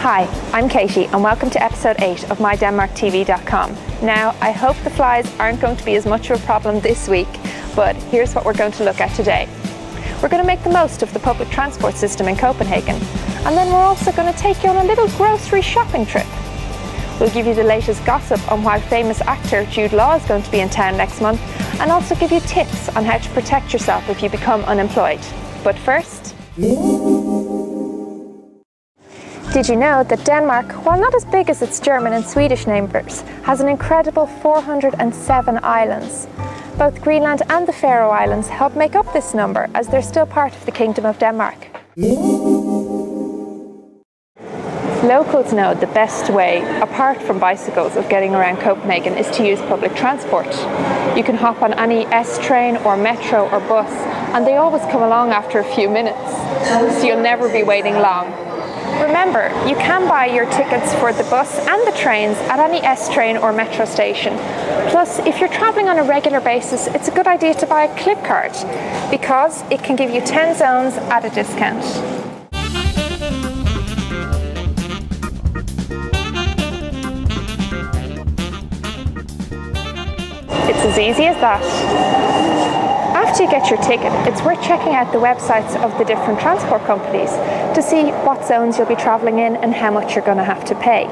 Hi, I'm Katie and welcome to episode 8 of mydenmarktv.com. Now, I hope the flies aren't going to be as much of a problem this week, but here's what we're going to look at today. We're going to make the most of the public transport system in Copenhagen, and then we're also going to take you on a little grocery shopping trip. We'll give you the latest gossip on why famous actor Jude Law is going to be in town next month, and also give you tips on how to protect yourself if you become unemployed. But first, did you know that Denmark, while not as big as its German and Swedish neighbours, has an incredible 407 islands? Both Greenland and the Faroe Islands help make up this number, as they're still part of the Kingdom of Denmark. Locals know the best way, apart from bicycles, of getting around Copenhagen is to use public transport. You can hop on any S-train or metro or bus, and they always come along after a few minutes, so you'll never be waiting long. Remember, you can buy your tickets for the bus and the trains at any S-train or metro station. Plus, if you're travelling on a regular basis, it's a good idea to buy a clipcard, because it can give you 10 zones at a discount. It's as easy as that. After you get your ticket, it's worth checking out the websites of the different transport companies to see what zones you'll be travelling in and how much you're going to have to pay.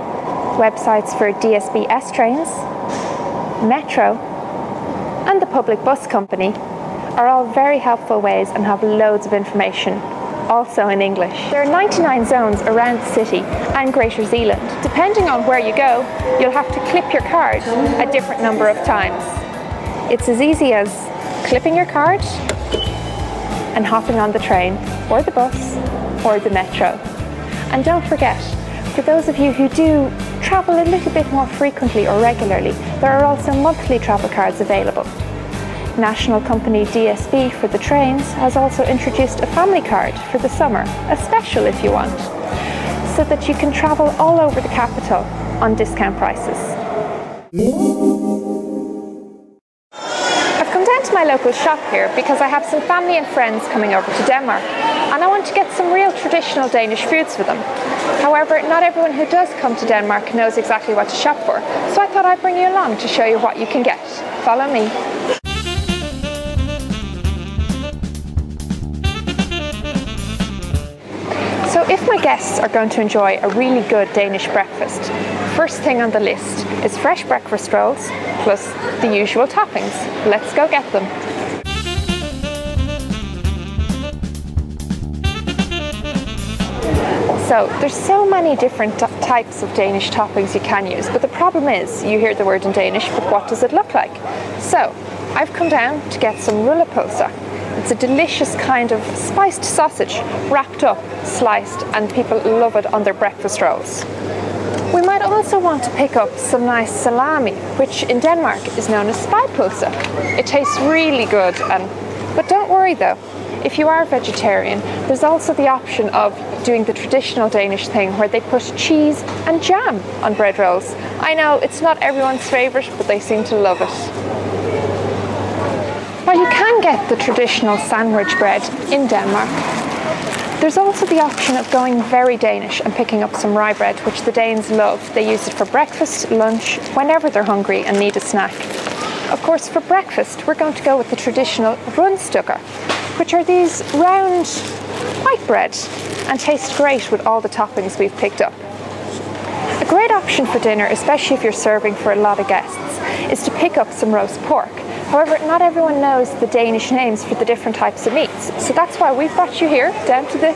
Websites for DSB S trains, Metro, and the public bus company are all very helpful ways and have loads of information, also in English. There are 99 zones around the city and Greater Zealand. Depending on where you go, you'll have to clip your card a different number of times. It's as easy as clipping your card and hopping on the train or the bus or the metro. And don't forget, for those of you who do travel a little bit more frequently or regularly, there are also monthly travel cards available. National company DSB for the trains has also introduced a family card for the summer, a special if you want, so that you can travel all over the capital on discount prices. To my local shop here because I have some family and friends coming over to Denmark, and I want to get some real traditional Danish foods for them. However, not everyone who does come to Denmark knows exactly what to shop for, so I thought I'd bring you along to show you what you can get. Follow me. So if my guests are going to enjoy a really good Danish breakfast, first thing on the list is fresh breakfast rolls plus the usual toppings. Let's go get them. So there's so many different types of Danish toppings you can use, but the problem is you hear the word in Danish, but what does it look like? So I've come down to get some rullepølse. It's a delicious kind of spiced sausage, wrapped up, sliced, and people love it on their breakfast rolls. We might also want to pick up some nice salami, which in Denmark is known as spejpølse. It tastes really good, but don't worry though, if you are vegetarian, there's also the option of doing the traditional Danish thing where they put cheese and jam on bread rolls. I know it's not everyone's favourite, but they seem to love it. While you can get the traditional sandwich bread in Denmark, there's also the option of going very Danish and picking up some rye bread, which the Danes love. They use it for breakfast, lunch, whenever they're hungry and need a snack. Of course, for breakfast, we're going to go with the traditional rundstykker, which are these round white bread and taste great with all the toppings we've picked up. A great option for dinner, especially if you're serving for a lot of guests, is to pick up some roast pork. However, not everyone knows the Danish names for the different types of meats, so that's why we've brought you here, down to the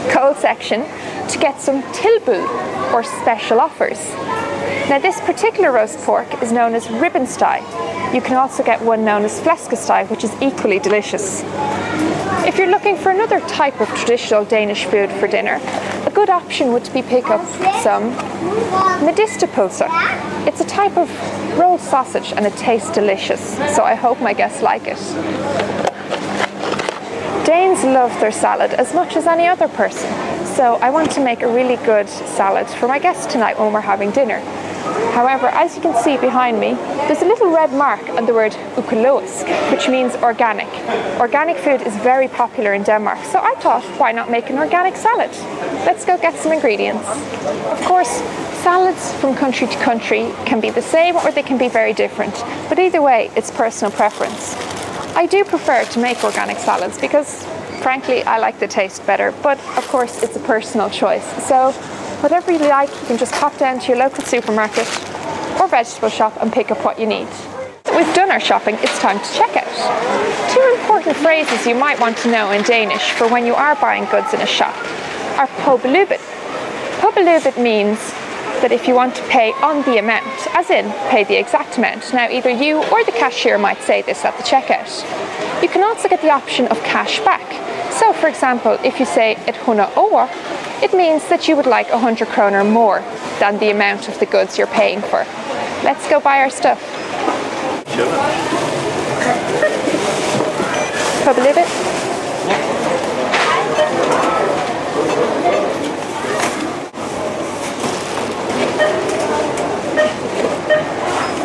coal section, to get some tilbud, or special offers. Now this particular roast pork is known as ribbensteg. You can also get one known as flæskesteg, which is equally delicious. If you're looking for another type of traditional Danish food for dinner, a good option would be pick up some medisterpølse. It's a type of rolled sausage and it tastes delicious, so I hope my guests like it. Danes love their salad as much as any other person, so I want to make a really good salad for my guests tonight when we're having dinner. However, as you can see behind me, there's a little red mark on the word økologisk, which means organic. Organic food is very popular in Denmark, so I thought, why not make an organic salad? Let's go get some ingredients. Of course, salads from country to country can be the same or they can be very different, but either way, it's personal preference. I do prefer to make organic salads because, frankly, I like the taste better, but of course, it's a personal choice. So, whatever you like, you can just pop down to your local supermarket or vegetable shop and pick up what you need. We've done our shopping, it's time to check out. 2 important phrases you might want to know in Danish for when you are buying goods in a shop are på beløbet. På beløbet means that if you want to pay on the amount, as in pay the exact amount. Now either you or the cashier might say this at the checkout. You can also get the option of cash back. So for example, if you say 100 over, it means that you would like 100 kroner more than the amount of the goods you're paying for. Let's go buy our stuff. På beløbet.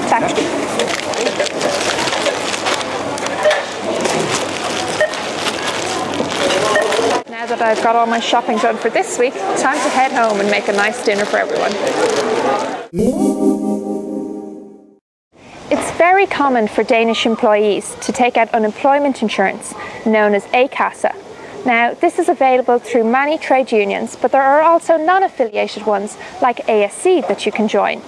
Tak. Now that I've got all my shopping done for this week, time to head home and make a nice dinner for everyone. It's very common for Danish employees to take out unemployment insurance, known as A-kasse. Now, this is available through many trade unions, but there are also non-affiliated ones like A-kasse that you can join.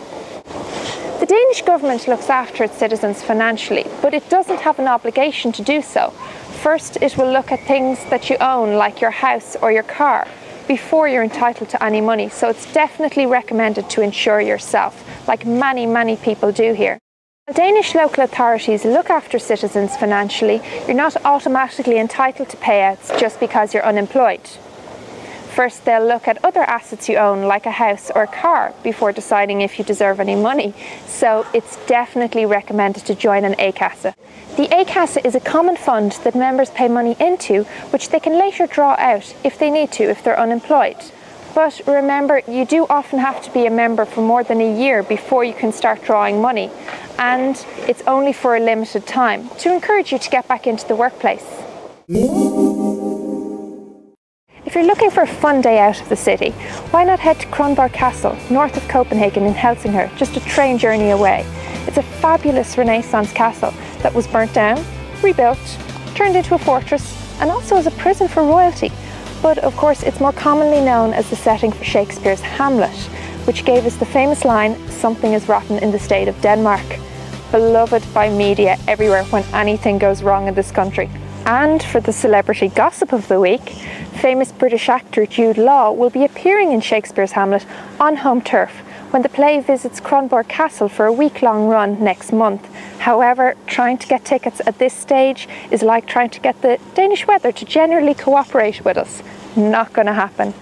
The Danish government looks after its citizens financially, but it doesn't have an obligation to do so. First, it will look at things that you own, like your house or your car, before you're entitled to any money. So it's definitely recommended to insure yourself, like many people do here. While Danish local authorities look after citizens financially, you're not automatically entitled to payouts just because you're unemployed. First, they'll look at other assets you own, like a house or a car, before deciding if you deserve any money. So it's definitely recommended to join an A-kasse. The A-kasse is a common fund that members pay money into, which they can later draw out if they need to, if they're unemployed. But remember, you do often have to be a member for more than a year before you can start drawing money. And it's only for a limited time, to encourage you to get back into the workplace. If you're looking for a fun day out of the city, why not head to Kronborg Castle, north of Copenhagen in Helsingør, just a train journey away. It's a fabulous Renaissance castle that was burnt down, rebuilt, turned into a fortress, and also as a prison for royalty. But of course, it's more commonly known as the setting for Shakespeare's Hamlet, which gave us the famous line, "Something is rotten in the state of Denmark," beloved by media everywhere when anything goes wrong in this country. And for the celebrity gossip of the week, famous British actor Jude Law will be appearing in Shakespeare's Hamlet on home turf when the play visits Kronborg Castle for a week-long run next month. However, trying to get tickets at this stage is like trying to get the Danish weather to generally cooperate with us. Not going to happen.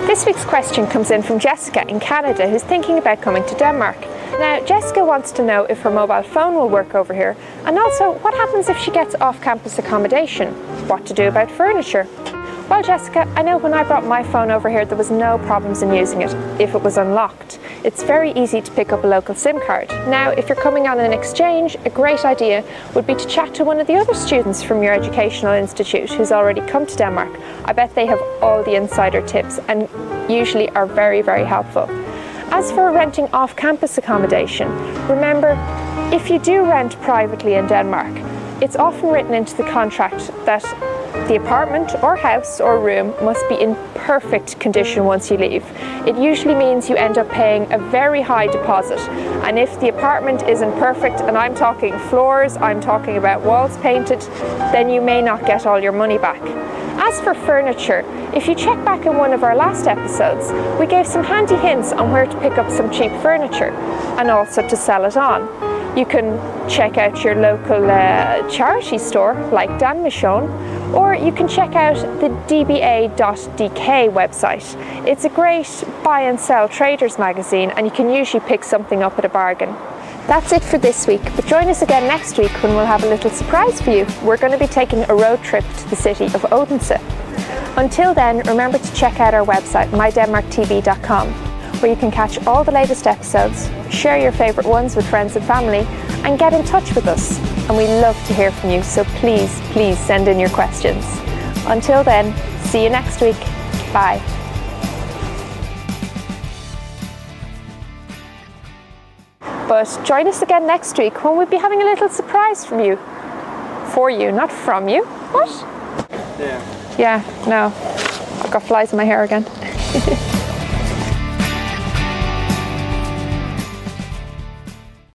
This week's question comes in from Jessica in Canada, who's thinking about coming to Denmark. Now, Jessica wants to know if her mobile phone will work over here, and also what happens if she gets off-campus accommodation, what to do about furniture. Well, Jessica, I know when I brought my phone over here, there was no problems in using it if it was unlocked. It's very easy to pick up a local SIM card. Now, if you're coming on an exchange, a great idea would be to chat to one of the other students from your educational institute who's already come to Denmark. I bet they have all the insider tips and usually are very helpful. As for renting off-campus accommodation, remember, if you do rent privately in Denmark, it's often written into the contract that the apartment or house or room must be in perfect condition once you leave. It usually means you end up paying a very high deposit, and if the apartment isn't perfect, and I'm talking floors, I'm talking about walls painted, then you may not get all your money back. As for furniture, if you check back in one of our last episodes, we gave some handy hints on where to pick up some cheap furniture and also to sell it on. You can check out your local charity store like Danish, or you can check out the dba.dk website. It's a great buy and sell traders magazine, and you can usually pick something up at a bargain. That's it for this week, but join us again next week when we'll have a little surprise for you. We're going to be taking a road trip to the city of Odense. Until then, remember to check out our website, mydenmarktv.com, where you can catch all the latest episodes, share your favourite ones with friends and family, and get in touch with us. And we love to hear from you, so please send in your questions. Until then, see you next week. Bye. But join us again next week when we'll be having a little surprise from you. For you, not from you. What? Yeah. Yeah, no. I've got flies in my hair again.